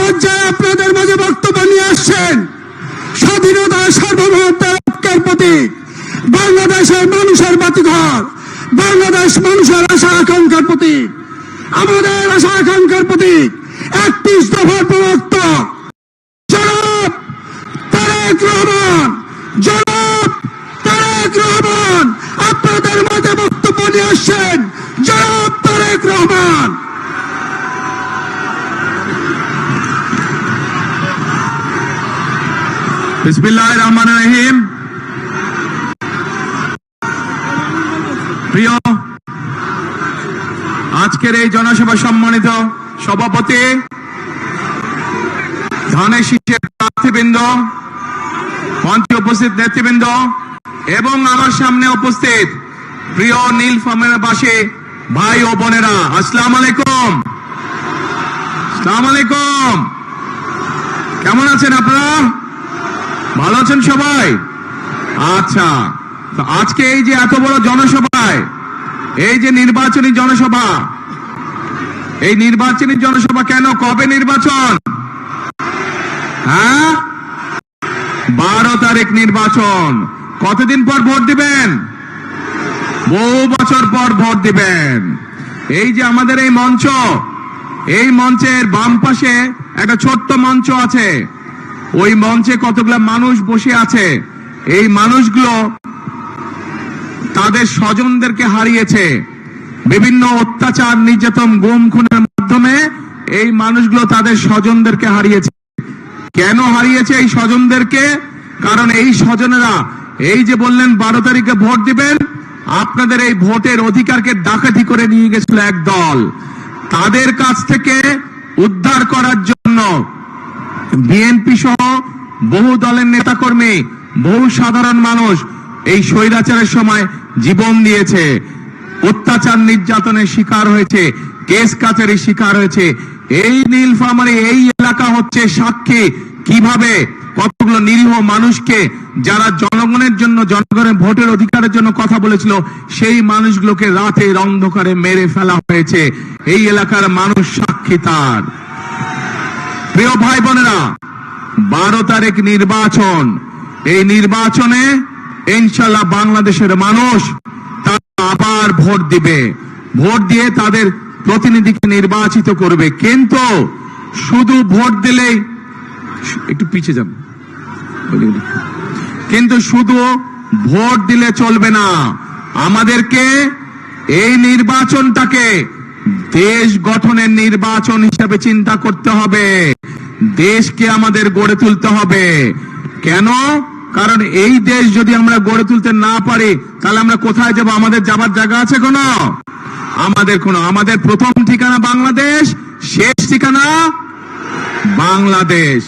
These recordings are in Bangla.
পর্যায়ে আপনাদের মাঝে বক্তব্য নিয়ে আসছেন স্বাধীনতা সার্বভৌমত্বের রক্ষার প্রতীক, বাংলাদেশের মানুষের বাতিঘর, বাংলাদেশ মানুষের আশা আকাঙ্ক্ষার প্রতীক, আমাদের আশা আকাঙ্ক্ষার প্রতীক 31 দফার প্রবক্ত জনাব তারেক রহমান, জনাব তারেক রহমান আপনাদের মাঝে বক্তব্য নিয়ে আসছেন জনাব তারেক রহমান। বিসমিল্লাহির রহমানির রহিম। প্রিয় আজকের এই জনসভা সম্মানিত সভাপতি, ধানের শীষের প্রার্থীবৃন্দ, মঞ্চে উপস্থিত নেতৃবৃন্দ এবং আমার সামনে উপস্থিত প্রিয় নীলফামারীবাসী ভাই ও বোনেরা, আসসালামু আলাইকুম। আসসালামু আলাইকুম। কেমন আছেন আপনারা? ভালো আছেন সবাই? আচ্ছা, তো আজকে এই যে এত বড় জনসভায়, এই যে নির্বাচনী জনসভা, এই নির্বাচনী জনসভা কেন, কবে নির্বাচন? হ্যাঁ, 12 তারিখ নির্বাচন। কতদিন পর ভোট দিবেন? বহু বছর পর ভোট দিবেন। এই যে আমাদের এই মঞ্চ, এই মঞ্চের বাম পাশে একটা ছোট্ট মঞ্চ আছে, ওই মঞ্চে কতগুলো মানুষ বসে আছে। এই মানুষগুলো তাদের স্বজনদেরকে হারিয়েছে বিভিন্ন অত্যাচার, নির্যাতন, গুম খুনের মাধ্যমে। এই মানুষগুলো তাদের স্বজনদেরকে হারিয়েছে। কেন হারিয়েছে এই স্বজনদেরকে? কারণ এই স্বজনেরা এই যে বললেন 12 তারিখে ভোট দিবেন, আপনাদের এই ভোটের অধিকারকে ডাকাতি করে নিয়ে গেছিল এক দল। তাদের কাছ থেকে উদ্ধার করার জন্য বিএনপি সহ বহু দলের নেতাকর্মী, বহু সাধারণ মানুষ এই স্বৈরাচারের সময় জীবন দিয়েছে, অত্যাচার নির্যাতনের শিকার হয়েছে, কেস কাচারির শিকার হয়েছে। এই নীলফামারী এই এলাকা হচ্ছে সাক্ষী কিভাবে কতগুলো নিরীহ মানুষকে, যারা জনগণের জন্য, জনগণের ভোটের অধিকারের জন্য কথা বলেছিল, সেই মানুষগুলোকে রাতের অন্ধকারে মেরে ফেলা হয়েছে। এই এলাকার মানুষ সাক্ষী তার। প্রিয় ভাই বোনেরা, 12 তারিখ নির্বাচন। এই নির্বাচনে ইনশাআল্লাহ বাংলাদেশের মানুষ তারা আবার ভোট দিবে, ভোট দিয়ে তাদের প্রতিনিধিকে নির্বাচিত করবে। কিন্তু শুধু ভোট দিলেই, একটু পিছিয়ে যান, কিন্তু শুধু ভোট দিলে চলবে না। আমাদেরকে এই নির্বাচনটাকে দেশ গঠনের নির্বাচন হিসেবে চিন্তা করতে হবে। দেশকে আমাদের গড়ে তুলতে হবে। কেন? কারণ এই দেশ যদি আমরা গড়ে তুলতে না পারি, তাহলে আমরা কোথায় যাব? আমাদের যাবার জায়গা আছে কোনো? আমাদের প্রথম ঠিকানা বাংলাদেশ, শেষ ঠিকানা বাংলাদেশ।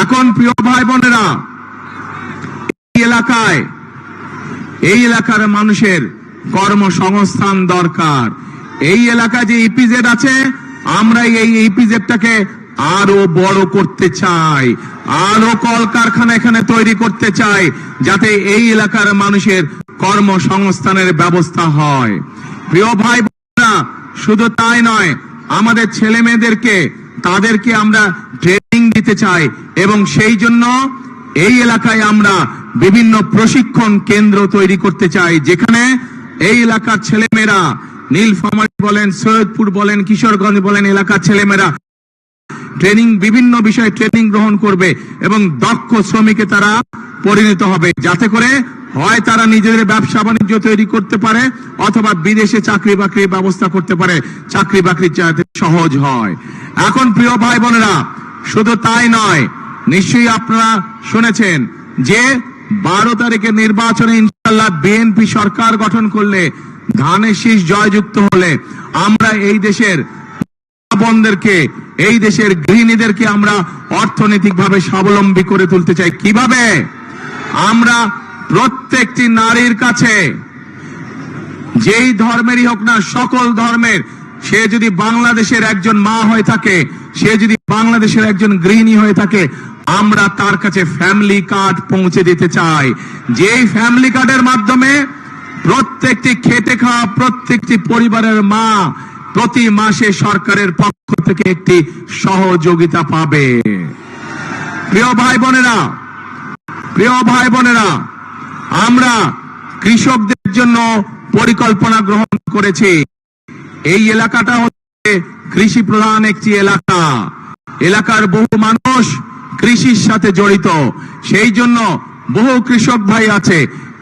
এখন প্রিয় ভাই বোনেরা, এই এলাকার মানুষের কর্মসংস্থান দরকার। এই এলাকায় যে ইপিজেড আছে, আমরা এই ইপিজেডটাকে আরো বড় করতে চাই, আরো কলকারখানা এখানে তৈরি করতে চাই, যাতে এই এলাকার মানুষের কর্মসংস্থানের ব্যবস্থা হয়। প্রিয় ভাই বোনেরা, শুধু তাই নয়, আমাদের ছেলে মেয়েদেরকে, তাদেরকে আমরা ট্রেনিং দিতে চাই এবং সেই জন্য এই এলাকায় আমরা বিভিন্ন প্রশিক্ষণ কেন্দ্র তৈরি করতে চাই, যেখানে এই এলাকার ছেলেমেয়েরা, নীলফামারী বলেন, সৈয়দপুর বলেন, কিশোরগঞ্জ বলেন, এলাকার ছেলেমেয়েরা ট্রেনিং, বিভিন্ন বিষয়ে ট্রেনিং গ্রহণ করবে এবং দক্ষ শ্রমিকে তারা পরিণত হবে, যাতে করে হয় তারা নিজেদের ব্যবসা বাণিজ্য তৈরি করতে পারে, অথবা বিদেশে চাকরি বাকরির ব্যবস্থা করতে পারে, চাকরি বাকরি যাতে সহজ হয়। এখন প্রিয় ভাই বোনেরা, শুধু তাই নয়, নিশ্চয়ই আপনারা শুনেছেন যে 12 তারিখের নির্বাচনে ইনশাআল্লাহ বিএনপি সরকার গঠন করলে, ধানের শীষ জয়যুক্ত হলে, আমরা এই দেশের বোনদেরকে, এই দেশের গৃহিণীদেরকে আমরা অর্থনৈতিকভাবে স্বাবলম্বী করে তুলতে চাই। কিভাবে? আমরা প্রত্যেকটি নারীর কাছে, যেই ধর্মেরই হোক না, সকল ধর্মের, সে যদি বাংলাদেশের একজন মা হয়ে থাকে, সে যদি বাংলাদেশের একজন গৃহিণী হয়ে থাকে, আমরা তার কাছে ফ্যামিলি কার্ড পৌঁছে দিতে চাই। যেই ফ্যামিলি কার্ডের মাধ্যমে প্রত্যেকটি খেটে খাওয়া প্রত্যেকটি পরিবারের মা প্রতি মাসে সরকারের পক্ষ থেকে একটি সহযোগিতা পাবে। প্রিয় ভাই বোনেরা, আমরা কৃষকদের জন্য পরিকল্পনা গ্রহণ করেছি। এই এলাকাটা হচ্ছে কৃষি প্রধান একটি এলাকা। এলাকার বহু মানুষ কৃষির সাথে জড়িত, সেই জন্য বহু কৃষক ভাই আছে।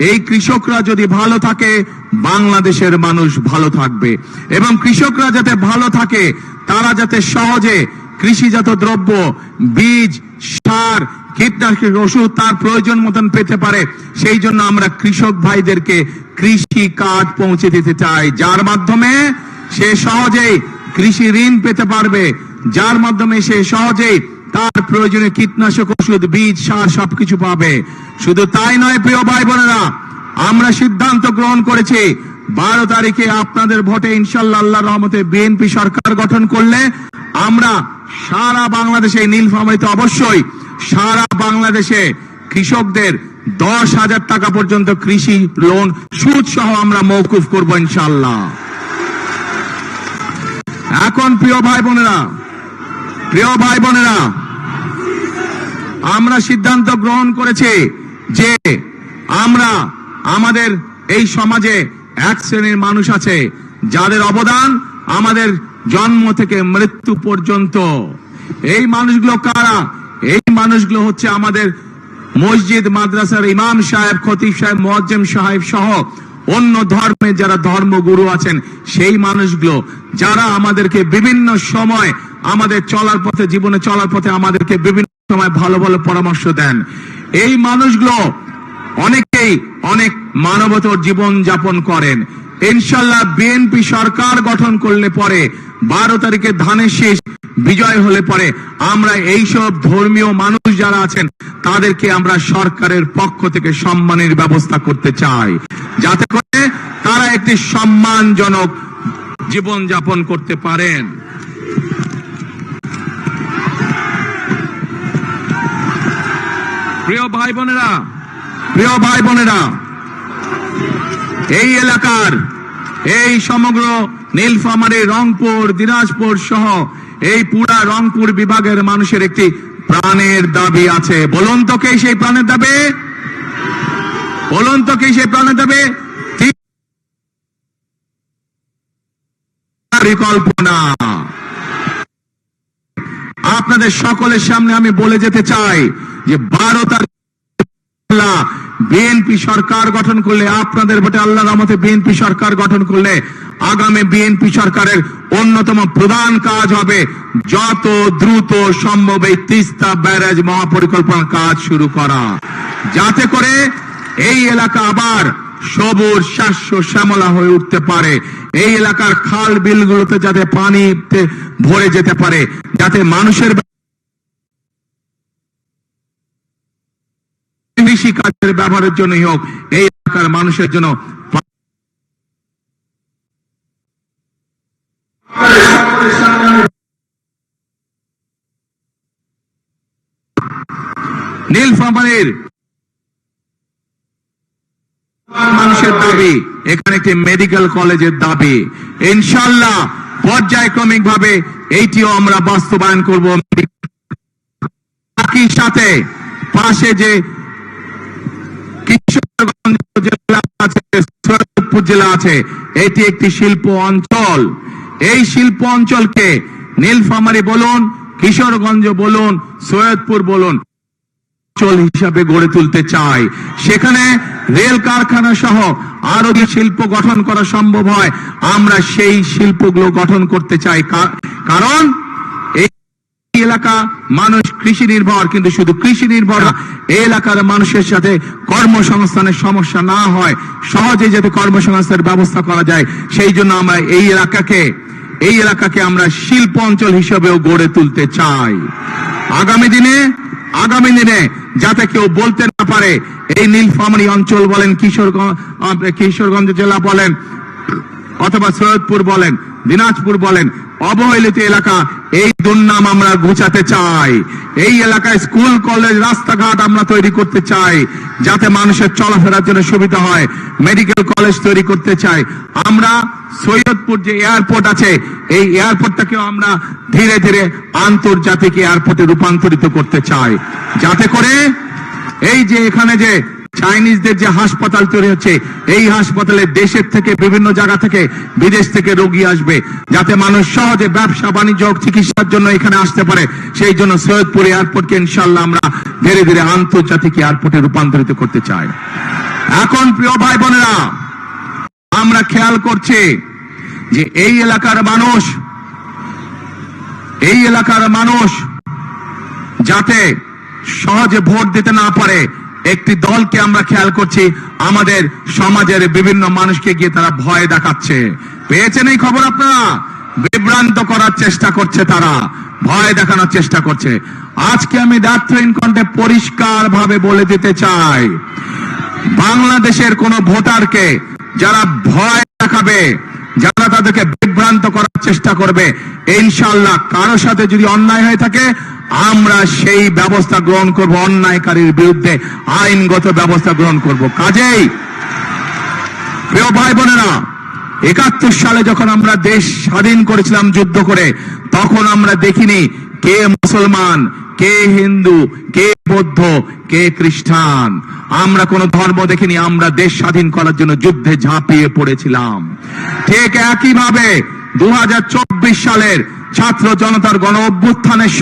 এই কৃষকরা যদি ভালো থাকে, বাংলাদেশের মানুষ ভালো থাকবে। এবং কৃষকরা যাতে ভালো থাকে, তারা যাতে সহজে কৃষিজাত দ্রব্য, বীজ, সার, কীটনাশক ওষুধ তার প্রয়োজন মতন পেতে পারে, সেই জন্য আমরা কৃষক ভাইদেরকে কৃষি কার্ড পৌঁছে দিতে চাই, যার মাধ্যমে সে সহজেই কৃষি ঋণ পেতে পারবে, যার মাধ্যমে সে সহজেই তার প্রয়োজনে কীটনাশক ওষুধ, বীজ, সার সবকিছু পাবে। শুধু তাই নয় প্রিয় ভাই বোনেরা, আমরা সিদ্ধান্ত গ্রহণ করেছি 12 তারিখে আপনাদের ভোটে ইনশাআল্লাহ আল্লাহর রহমতে বিএনপি সরকার গঠন করলে আমরা সারা বাংলাদেশে, নীলফামারীতে অবশ্যই সারা বাংলাদেশে কৃষকদের 10,000 টাকা পর্যন্ত কৃষি লোন সুদ সহ আমরা মওকুফ করব ইনশাআল্লাহ। এখন প্রিয় ভাই বোনেরা, আমরা সিদ্ধান্ত গ্রহণ করেছি যে আমরা আমাদের এই সমাজে এক শ্রেণীর মানুষ আছে যাদের অবদান আমাদের জন্ম থেকে মৃত্যু পর্যন্ত। এই মানুষগুলো কারা? এই মানুষগুলো হচ্ছে আমাদের মসজিদ, মাদ্রাসার ইমাম সাহেব, খতিব সাহেব, মুয়াজ্জিম সাহেব সহ অন্য ধর্মের যারা ধর্মগুরু আছেন, সেই মানুষগুলো যারা আমাদেরকে বিভিন্ন সময় আমাদের চলার পথে, জীবনে চলার পথে আমাদেরকে বিভিন্ন সময় ভালো ভালো পরামর্শ দেন। এই মানুষগুলো অনেকেই অনেক মানবতর জীবন যাপন করেন। ইনশাআল্লাহ বিএনপি সরকার গঠন করলে পরে 12 তারিখে ধানের শীষ বিজয় হলে পরে আমরা এইসব ধর্মীয় মানুষ যারা আছেন তাদেরকে আমরা সরকারের পক্ষ থেকে সম্মানের ব্যবস্থা করতে চাই, যাতে করে তারা একটি সম্মানজনক জীবন যাপন করতে পারেন। প্রিয় ভাই বোনেরা, এই এলাকার, এই সমগ্র নীলফামারী, রংপুর, দিনাজপুর সহ এই পুরা রংপুর বিভাগের মানুষের একটি প্রাণের দাবি আছে। বলুন তো কে সেই প্রাণের দাবি? পরিকল্পনা। আপনাদের সকলের সামনে আমি বলে যেতে চাই যে 12 তারিখ বিএনপি সরকার গঠন করলে, আপনাদের ভোটে আল্লাহর রহমতে বিএনপি সরকার গঠন করলে আগামী বিএনপি সরকারের অন্যতম প্রধান কাজ হবে যত দ্রুত সম্ভব এই তিস্তা ব্যারাজ মহাপরিকল্পনার কাজ শুরু করা, যাতে করে এই এলাকা আবার সবুজ শস্য শ্যামলা হয়ে উঠতে পারে। এই এলাকার খাল বিলগুলোতে যাতে পানিতে ভরে যেতে পারে, যাতে মানুষের কৃষি কাজের ব্যবহারের জন্যই হোক, এই এলাকার মানুষের জন্য নীলফামারীর মানুষের দাবি, এখানে একটি মেডিকেল কলেজের দাবি। ইনশাআল্লাহ পর্যায়ক্রমিক ভাবে এইটিও আমরা বাস্তবায়ন করব। একই সাথে পাশে যে কিশোরগঞ্জ জেলা আছে, সৈয়দপুর জেলা আছে, এটি একটি শিল্প অঞ্চল। এই শিল্প অঞ্চলকে নীলফামারী বলুন, কিশোরগঞ্জ বলুন, সৈয়দপুর বলুন, অঞ্চল হিসাবে গড়ে তুলতে চাই। সেখানে রেল কারখানা সহ আরো যে শিল্প গঠন করা সম্ভব হয়, আমরা সেই শিল্পগুলো গঠন করতে চাই। কারণ এই এলাকা মানুষ কৃষি নির্ভর, কিন্তু শুধু কৃষি নির্ভর না, এই এলাকার মানুষের সাথে কর্মসংস্থানের সমস্যা না হয়, সহজে যাতে কর্মসংস্থানের ব্যবস্থা করা যায়, সেই জন্য আমরা এই এলাকাকে আমরা শিল্প অঞ্চল হিসেবেও গড়ে তুলতে চাই। আগামী দিনে যাতে কেউ বলতে না পারে এই নীলফামারী অঞ্চল বলেন, কিশোরগঞ্জ জেলা বলেন অথবা সৈয়দপুর বলেন, দিনাজপুর বলেন, অবহেলিত এলাকা, এই দুর্নাম আমরা ঘুচাতে চাই। এই এলাকায় স্কুল কলেজ রাস্তাঘাট আমরা তৈরি করতে চাই, যাতে মানুষের চলাফেরার জন্য সুবিধা হয়। মেডিকেল কলেজ তৈরি করতে চাই। আমরা সৈয়দপুর যে এয়ারপোর্ট আছে, এই এয়ারপোর্টটাকেও আমরা ধীরে ধীরে আন্তর্জাতিক এয়ারপোর্টে রূপান্তরিত করতে চাই, যাতে করে এই যে এখানে যে চাইনিজদের যে হাসপাতাল তৈরি হচ্ছে, এই হাসপাতালে দেশের থেকে বিভিন্ন জায়গা থেকে বিদেশ থেকে রোগী আসবে, যাতে মানুষ সহজে ব্যবসা বাণিজ্য চিকিৎসার জন্য এখানে আসতে পারে। সেই জন্য সৈয়দপুর এয়ারপোর্টকে ইনশাআল্লাহ আমরা ধীরে ধীরে আন্তর্জাতিক এয়ারপোর্টে রূপান্তরিত করতে চাই। এখন প্রিয় ভাই বোনেরা, আমরা খেয়াল করছি যে এই এলাকার মানুষ যাতে সহজে ভোট দিতে না পারে, একটি দলকে আমরা খেয়াল করছি আমাদের সমাজের বিভিন্ন মানুষকে গিয়ে তারা ভয় দেখাচ্ছে। পেয়েছেন এই খবর আপনারা? বিভ্রান্ত করার চেষ্টা করছে, তারা ভয় দেখানোর চেষ্টা করছে। আজকে আমি দায়িত্বহীন কণ্ঠে পরিষ্কার ভাবে বলে দিতে চাই, বাংলাদেশের কোন ভোটারকে যারা ভয় দেখাবে, যারা তাদেরকে বিভ্রান্ত করার চেষ্টা করবে, ইনশাআল্লাহ কারোর সাথে যদি অন্যায় হয়ে থাকে আমরা সেই ব্যবস্থা গ্রহণ করব, অন্যায়কারীর বিরুদ্ধে আইনগত ব্যবস্থা গ্রহণ করব। কাজেই প্রিয় ভাই বোনেরা, ৭১ সালে যখন আমরা দেশ স্বাধীন করেছিলাম যুদ্ধ করে, তখন আমরা দেখিনি কে মুসলমান, কে হিন্দু, কে বৌদ্ধ, কে খ্রিস্টান। আমরা কোন ধর্ম দেখিনি, আমরা দেশ স্বাধীন করার জন্য যুদ্ধে ঝাঁপিয়ে পড়েছিলাম। ঠিক একইভাবে ২০২৪ সালের ছাত্র জনতার গণ অভ্যুত্থানের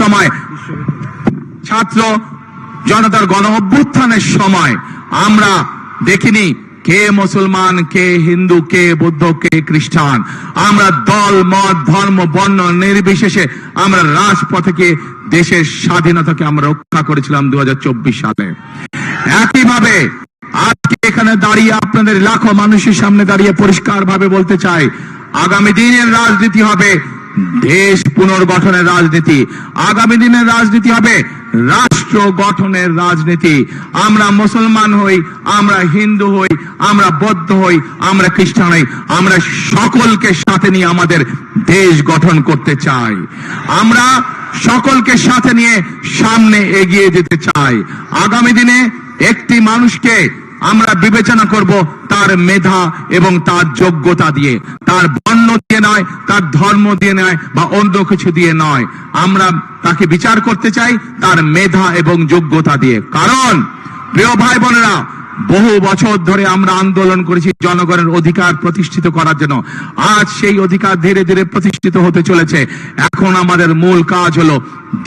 সময় আমরা দেখিনি কে মুসলমান, কে হিন্দু, কে বৌদ্ধ, কে খ্রিস্টান। আমরা দল মত ধর্ম বর্ণ নির্বিশেষে আমরা রাজপথে দেশের স্বাধীনতাকে আমরা রক্ষা করেছিলাম ২০২৪ সালে। একইভাবে আজকে এখানে দাঁড়িয়ে আপনাদের লাখো মানুষের সামনে দাঁড়িয়ে পরিষ্কার ভাবে বলতে চাই, আগামী দিনের রাজনীতি হবে দেশ পুনর্গঠনের রাজনীতি, আগামী দিনের রাজনীতি হবে রাষ্ট্র গঠনের রাজনীতি। আমরা মুসলমান হই, আমরা হিন্দু হই, আমরা বৌদ্ধ হই, আমরা খ্রিস্টান হই, আমরা সকলকে সাথে নিয়ে আমাদের দেশ গঠন করতে চাই। আমরা সকলকে সাথে নিয়ে সামনে এগিয়ে যেতে চাই। আগামী দিনে একটি মানুষকে আমরা বিবেচনা করব তার মেধা এবং তার যোগ্যতা দিয়ে, তার বর্ণ দিয়ে নয়, তার ধর্ম দিয়ে নয়, বা অন্য কিছু দিয়ে নয়। আমরা তাকে বিচার করতে চাই তার মেধা এবং যোগ্যতা দিয়ে। কারণ প্রিয় ভাই বোনেরা, বহু বছর ধরে আমরা আন্দোলন করেছি জনগণের অধিকার প্রতিষ্ঠিত করার জন্য। আজ সেই অধিকার ধীরে ধীরে প্রতিষ্ঠিত হতে চলেছে। এখন আমাদের মূল কাজ হলো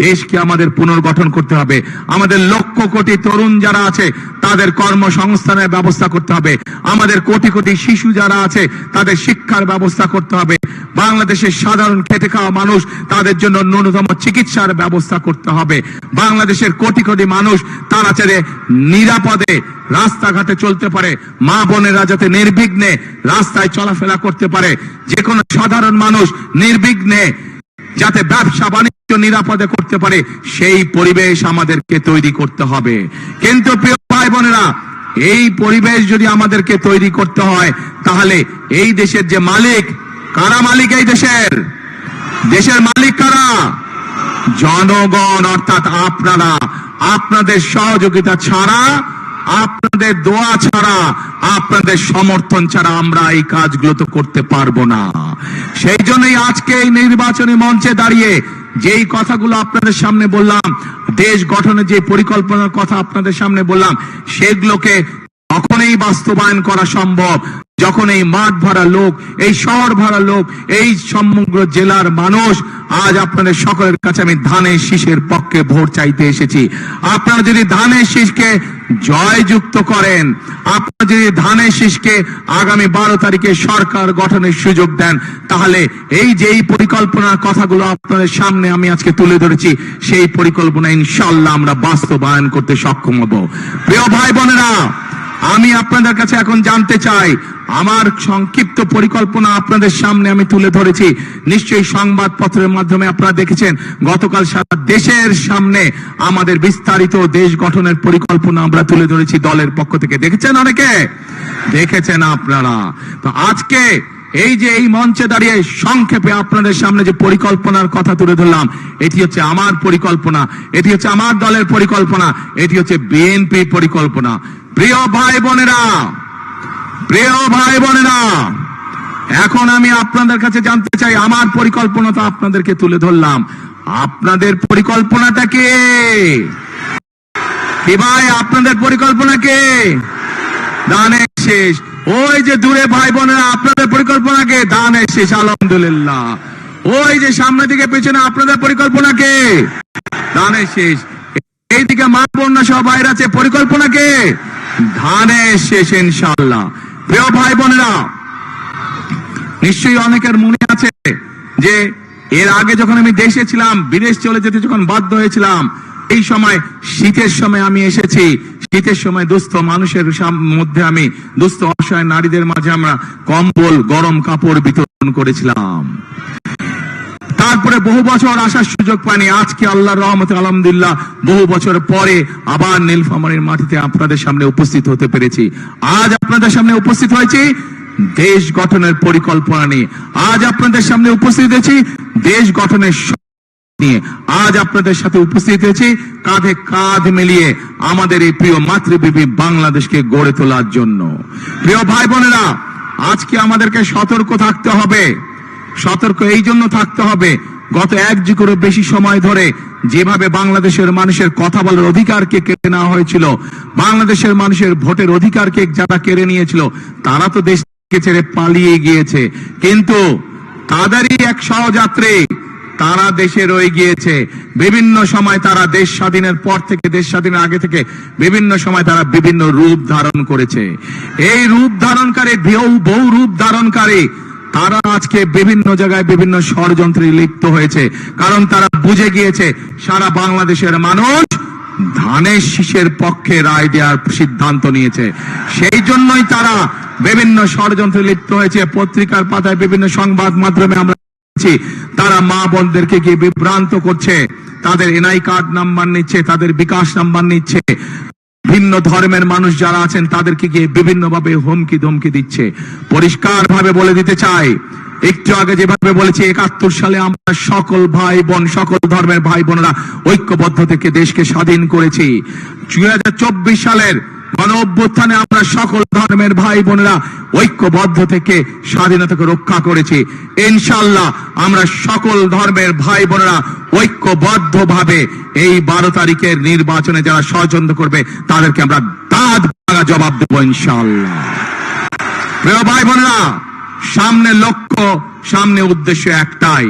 দেশকে আমাদের পুনর্গঠন করতে হবে। আমাদের লক্ষ কোটি তরুণ যারা আছে তাদের কর্মসংস্থানের ব্যবস্থা করতে হবে। আমাদের কোটি কোটি শিশু যারা আছে তাদের শিক্ষার ব্যবস্থা করতে হবে। বাংলাদেশের সাধারণ খেটে খাওয়া মানুষ, তাদের জন্য ন্যূনতম চিকিৎসার ব্যবস্থা করতে হবে। বাংলাদেশের কোটি কোটি মানুষ তারা যাতে নিরাপদে রাস্তাঘাটে চলতে পারে, মা বোনেরা যাতে নির্বিঘ্নে রাস্তায় চলাফেরা করতে পারে, যে কোনো সাধারণ মানুষ নির্বিঘ্নে যাতে ব্যবসা বাণিজ্য নিরাপদে করতে পারে, সেই পরিবেশ আমাদেরকে তৈরি করতে হবে। কিন্তু প্রিয় ভাই বোনেরা, এই পরিবেশ যদি আমাদেরকে তৈরি করতে হয়, তাহলে এই দেশের যে মালিক, কারা মালিক? এই দেশের মালিক কারা? জনগণ, অর্থাৎ আপনারা। আপনাদের সহযোগিতা ছাড়া, আপনাদের দোয়া ছাড়া, আপনাদের সমর্থন ছাড়া আমরা এই কাজগুলো তো করতে পারবো না। সেই জন্যই আজকে এই নির্বাচনী মঞ্চে দাঁড়িয়ে যেই কথাগুলো আপনাদের সামনে বললাম, দেশ গঠনের যে পরিকল্পনার কথা আপনাদের সামনে বললাম, সেগুলোকে তখনই বাস্তবায়ন করা সম্ভব যখন এই মাঠ ভরা লোক, এই শহর ভরা লোক, এই সমগ্র জেলার মানুষ, আজ আপনাদের সকলের কাছে আমি ধানের শীষের পক্ষে ভোট চাইতে এসেছি। আপনারা যদি ধানের শীষকে জয়যুক্ত করেন, আপনারা যদি ধানের শীষকে আগামী 12 তারিখে সরকার গঠনের সুযোগ দেন, তাহলে এই যে এই পরিকল্পনার কথাগুলো আপনাদের সামনে আমি আজকে তুলে ধরেছি, সেই পরিকল্পনা ইনশাআল্লাহ আমরা বাস্তবায়ন করতে সক্ষম হব। প্রিয় ভাই বোনেরা, আমি আপনাদের কাছে এখন জানতে চাই, আমার সংক্ষিপ্ত পরিকল্পনা আপনাদের সামনে আমি তুলে ধরেছি। নিশ্চয়ই সংবাদপত্রের মাধ্যমে আপনারা দেখেছেন, গতকাল সারা দেশের সামনে আমাদের বিস্তারিত দেশ গঠনের পরিকল্পনা আমরা তুলে ধরেছি দলের পক্ষ থেকে। দেখেছেন? অনেকে দেখেছেন আপনারা। তো আজকে এই যে এই মঞ্চে দাঁড়িয়ে সংক্ষেপে আপনাদের সামনে যে পরিকল্পনার কথা তুলে ধরলাম, এটি হচ্ছে আমার পরিকল্পনা, এটি হচ্ছে আমার দলের পরিকল্পনা, এটি হচ্ছে বিএনপি পরিকল্পনা। প্রিয় ভাই বোনেরা, প্রিয় ভাই বোনেরা, এখন আমি আপনাদের কাছে জানতে চাই, আমার পরিকল্পনা তো আপনাদেরকে তুলে ধরলাম, আপনাদের পরিকল্পনাটা কি? কি ভাই, আপনাদের পরিকল্পনা কি? দানের শেষ। ওই যে দূরে ভাই বোনেরা, আপনাদের পরিকল্পনা কে? দানের শেষ, আলহামদুলিল্লাহ। ওই যে সামনের দিকে পেছনে, আপনাদের পরিকল্পনা কে? দানের শেষ। এইদিকে মা বোন সব বাইরে আছে, পরিকল্পনা কে? ধানের শেষ ইনশাআল্লাহ। প্রিয় ভাই বোনেরা, নিশ্চয়ই অনেকের মনে আছে যে এর আগে যখন আমি দেশে ছিলাম, বিদেশ চলে যেতে যখন বাধ্য হয়েছিলাম, এই সময় শীতের সময় আমি এসেছি, শীতের সময় দুস্থ মানুষের মধ্যে আমি, দুস্থ অসহায় নারীদের মাঝে আমরা কম্বল, গরম কাপড় বিতরণ করেছিলাম। তারপরে বহু বছর আসার সুযোগ পাইনি, আজকে আল্লাহর রহমতে আলহামদুলিল্লাহ বহু বছর পরে আবার নীলফামারীর মাটিতে আপনাদের সামনে উপস্থিত হতে পেরেছি। আজ আপনাদের সামনে উপস্থিত হয়েছি দেশ গঠনের পরিকল্পনা নিয়ে, আজ আপনাদের সামনে উপস্থিত হয়েছি দেশ গঠনের নিয়ে, আজ আপনাদের সাথে উপস্থিত হয়েছি কাঁধে কাঁধ মিলিয়ে আমাদের এই প্রিয় মাতৃভূমি বাংলাদেশকে গড়ে তোলার জন্য। প্রিয় ভাই বোনেরা, আজকে আমাদেরকে সতর্ক থাকতে হবে। সতর্ক এই জন্য থাকতে হবে, গত 1 যুগেরও বেশি সময় ধরে যেভাবে বাংলাদেশের মানুষের কথা বলার অধিকারকে কেড়ে নেওয়া হয়েছিল, বাংলাদেশের মানুষের ভোটের অধিকারকে যারা কেড়ে নিয়েছিল, তারা তো দেশকে ছেড়ে পালিয়ে গিয়েছে, কিন্তু তাদেরই এক সহযাত্রী তারা দেশে রয়ে গিয়েছে। বিভিন্ন সময় তারা দেশ স্বাধীনের পর থেকে, দেশ স্বাধীনের আগে থেকে বিভিন্ন সময় তারা বিভিন্ন রূপ ধারণ করেছে। এই রূপ ধারণকারী, বহু রূপ ধারণকারী তারা আজকে বিভিন্ন জায়গায় বিভিন্ন ষড়যন্ত্রে লিপ্ত হয়েছে, কারণ তারা বুঝে গিয়েছে সারা বাংলাদেশের মানুষ ধানের শীষের পক্ষে রায় দেওয়ার সিদ্ধান্ত নিয়েছে। সেই জন্যই তারা বিভিন্ন ষড়যন্ত্রে লিপ্ত হয়েছে। পত্রিকার পাতায়, বিভিন্ন সংবাদ মাধ্যমে আমরা তারা মা বোনদেরকে গিয়ে বিভ্রান্ত করছে, তাদের এনআই কার্ড নাম্বার নিচ্ছে, তাদের বিকাশ নাম্বার নিচ্ছে, ভিন্ন ধর্মের মানুষ যারা আছেন তাদেরকে গিয়ে বিভিন্ন ভাবে হুমকি ধমকি দিচ্ছে। পরিষ্কার ভাবে বলে দিতে চাই, একটু আগে যেভাবে বলেছি 71 সালে আমরা সকল ভাই বোন, সকল ধর্মের ভাই বোনেরা ঐক্যবদ্ধ থেকে দেশকে স্বাধীন করেছি। 2024 সালের গণ অভ্যুত্থানে আমরা সকল ধর্মের ভাই বোনেরা ঐক্যবদ্ধ থেকে স্বাধীনতাকে রক্ষা করেছি। ইনশাআল্লাহ আমরা সকল ধর্মের ভাই বোনেরা ঐক্যবদ্ধ ভাবে এই 12 তারিখের নির্বাচনে যারা ষড়যন্ত্র করবে তাদেরকে আমরা দাঁত ভাঙা জবাব দেবো ইনশাআল্লাহ। প্রিয় ভাই বোনেরা, সামনে লক্ষ্য, সামনে উদ্দেশ্য একটাই।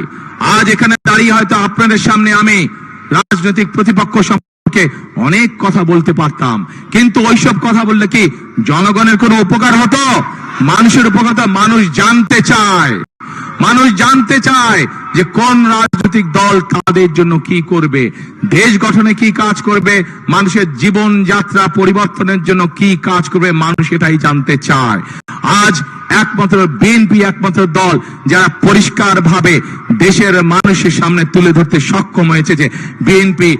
আজ এখানে দাঁড়িয়ে হয়তো আপনাদের সামনে আমি রাজনৈতিক প্রতিপক্ষ অনেক কথা বলতে পারতাম, কিন্তু ওইসব কথা বললে কি জনগণের কোনো উপকার হতো? মানুষের উপকার হতো? মানুষ জানতে চায়, মানুষ জানতে চায় যে কোন রাজনৈতিক দল তাদের জন্য কি করবে, দেশ গঠনে কি কাজ করবে, মানুষের জীবন যাত্রা পরিবর্তনের জন্য কি কাজ করবে, মানুষ এটাই জানতে চায়। আজ একমাত্র বিএনপি একমাত্র দল যারা পরিষ্কার ভাবে দেশের মানুষের সামনে তুলে ধরতে সক্ষম হয়েছে যে বিএনপি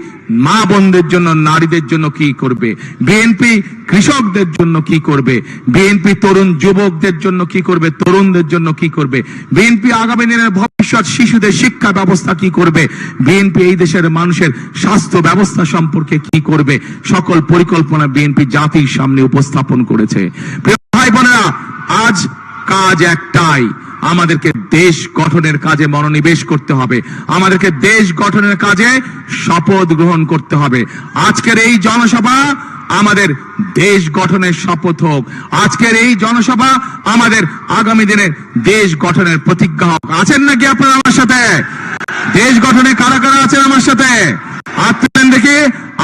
মা বোনদের জন্য, নারীদের জন্য কি করবে, বিএনপি কৃষকদের জন্য কি করবে, বিএনপি তরুণ যুবকদের জন্য কি করবে, তরুণদের জন্য কি করবে, বিএনপি আগামী দিনের ভবিষ্যৎ শিশুদের শিক্ষা ব্যবস্থা কি করবে, বিএনপি এই দেশের মানুষের স্বাস্থ্য ব্যবস্থা সম্পর্কে কি করবে, সকল পরিকল্পনা বিএনপি জাতির সামনে উপস্থাপন করেছে। প্রিয় ভাই বোনেরা, আজ কাজ একটাই, আমাদেরকে দেশ গঠনের কাজে মনোনিবেশ করতে হবে, আমাদেরকে দেশ গঠনের কাজে শপথ গ্রহণ করতে হবে। আজকের এই জনসভা আমাদের দেশ গঠনের শপথ হোক, আজকের এই জনসভা আমাদের আগামী দিনের দেশ গঠনের প্রতিজ্ঞা হোক। আছেন নাকি আপনারা আমার সাথে? দেশ গঠনে কারা কারা আছেন আমার সাথে? আছেন দেখি,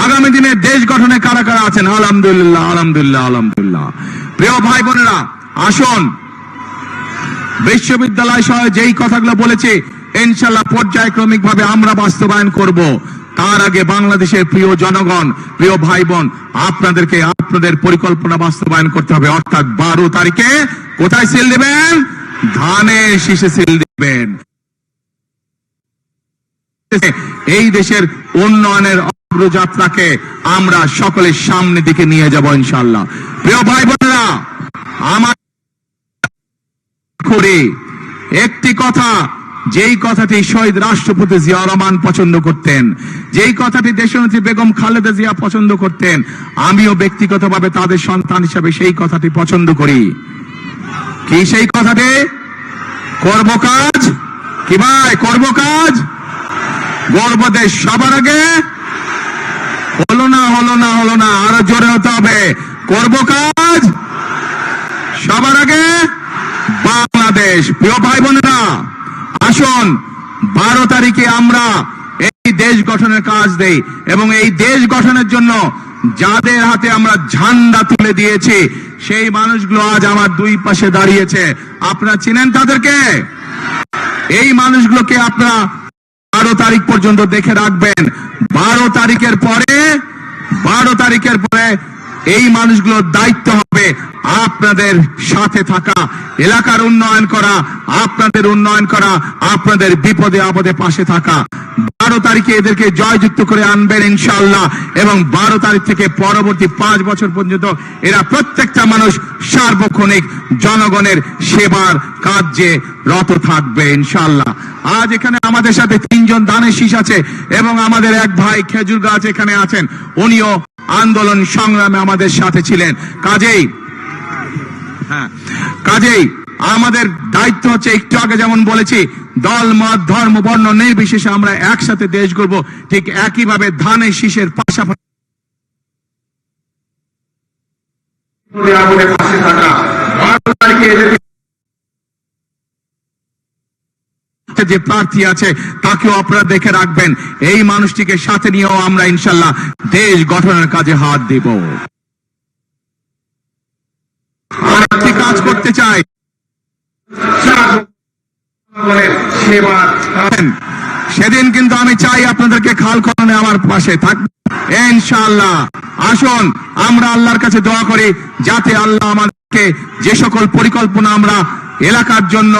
আগামী দিনে দেশ গঠনে কারা কারা আছেন? আলহামদুলিল্লাহ, আলহামদুলিল্লাহ, আলহামদুলিল্লাহ। প্রিয় ভাই বোনেরা, আসুন বিশ্ববিদ্যালয় সহ যেই কথাগুলো বলেছি ইনশাআল্লাহ পর্যায়ক্রমিক ভাবে আমরা বাস্তবায়ন করব। তার আগে বাংলাদেশের প্রিয় জনগণ, প্রিয় ভাই বোন, আপনাদেরকে আপনাদের পরিকল্পনা বাস্তবায়ন করতে হবে। অর্থাৎ 12 তারিখে কোথায় সিল দেবেন? ধানের শীষে সিল দেবেন। এই দেশের উন্নয়নের অগ্রযাত্রাকে আমরা সকলের সামনে দিকে নিয়ে যাব ইনশাআল্লাহ। প্রিয় ভাই বোনেরা, আমার করে একটি কথা, যেই কথাটি শহীদ রাষ্ট্রপতি জিয়া রহমান পছন্দ করতেন, যেই কথাটি দেশনেত্রী বেগম খালেদা জিয়া পছন্দ করতেন, আমিও ব্যক্তিগতভাবে তাদের সন্তান হিসেবে সেই কথাটি পছন্দ করি। কি সেই কথাটি? করব কাজ, কি ভাই, করব কাজ, গর্ব দেশ সবার আগে। হলো না, হলো না, হলো না, আরো জোরে হতে হবে। করব কাজ সবার আগে, বাংলাদেশ। প্রিয় ভাই বোনেরা, আসুন 12 তারিখে আমরা এই দেশ গঠনের কাজ দেই, এবং এই দেশ গঠনের জন্য যাদের হাতে আমরা ঝান্ডা তুলে দিয়েছি সেই মানুষগুলো আজ আমার দুই পাশে দাঁড়িয়েছে। আপনারা চিনেন তাদেরকে? এই মানুষগুলোকে আপনারা 12 তারিখ পর্যন্ত দেখে রাখবেন। 12 তারিখের পরে এই মানুষগুলোর দায়িত্ব হবে আপনাদের সাথে থাকা, এলাকার উন্নয়ন করা, আপনাদের উন্নয়ন করা, আপনাদের বিপদে আপদে পাশে থাকা। 12 তারিখে এদেরকে জয়যুক্ত করে আনবেন ইনশাআল্লাহ, এবং 12 তারিখ থেকে পরবর্তী 5 বছর পর্যন্ত এরা প্রত্যেকটা মানুষ সার্বক্ষণিক জনগণের সেবার কার্যে রত থাকবে ইনশাআল্লাহ। আজ এখানে আমাদের সাথে 3 জন দানের শীষ আছে, এবং আমাদের এক ভাই খেজুর গাছ এখানে আছেন, উনিও আন্দোলন সংগ্রামে আমাদের সাথে ছিলেন। কাজেই আমাদের দায়িত্ব হচ্ছে, একটু আগে যেমন বলেছি, দল মত ধর্ম বর্ণ নির্বিশেষে আমরা একসাথে দেশ গড়ব, ঠিক একইভাবে ধানের শীষের পাশাপাশি যে প্রার্থী আছে তাকেও আপনারা দেখে রাখবেন। এই মানুষটিকে সাথে নিয়েও আমরা ইনশাল্লাহ দেশ গঠনের কাজে হাত দেব। আরেকটি কাজ করতে চাই, সেদিন কিন্তু আমি চাই আপনাদেরকে খাল খননে আমার পাশে থাকবে ইনশাআল্লাহ। আসুন আমরা আল্লাহর কাছে দোয়া করি, যাতে আল্লাহ আমাদেরকে যে সকল পরিকল্পনা আমরা এলাকার জন্য,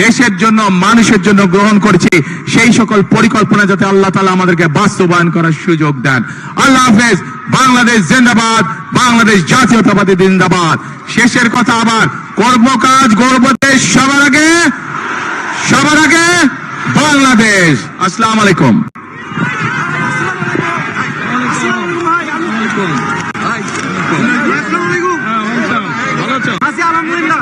দেশের জন্য, মানুষের জন্য গ্রহণ করেছি, সেই সকল পরিকল্পনা যাতে আল্লাহ তাআলা আমাদেরকে বাস্তবায়ন করার সুযোগ দেন। আল্লাহ হাফেজ। বাংলাদেশ জিন্দাবাদ, বাংলাদেশ জাতীয়তাবাদী জিন্দাবাদ। শেষের কথা আবার, করব কাজ, গর্ব দেশ সবার আগে, সবার আগে বাংলাদেশ। আসসালামু আলাইকুম। আলহামদুলিল্লাহ।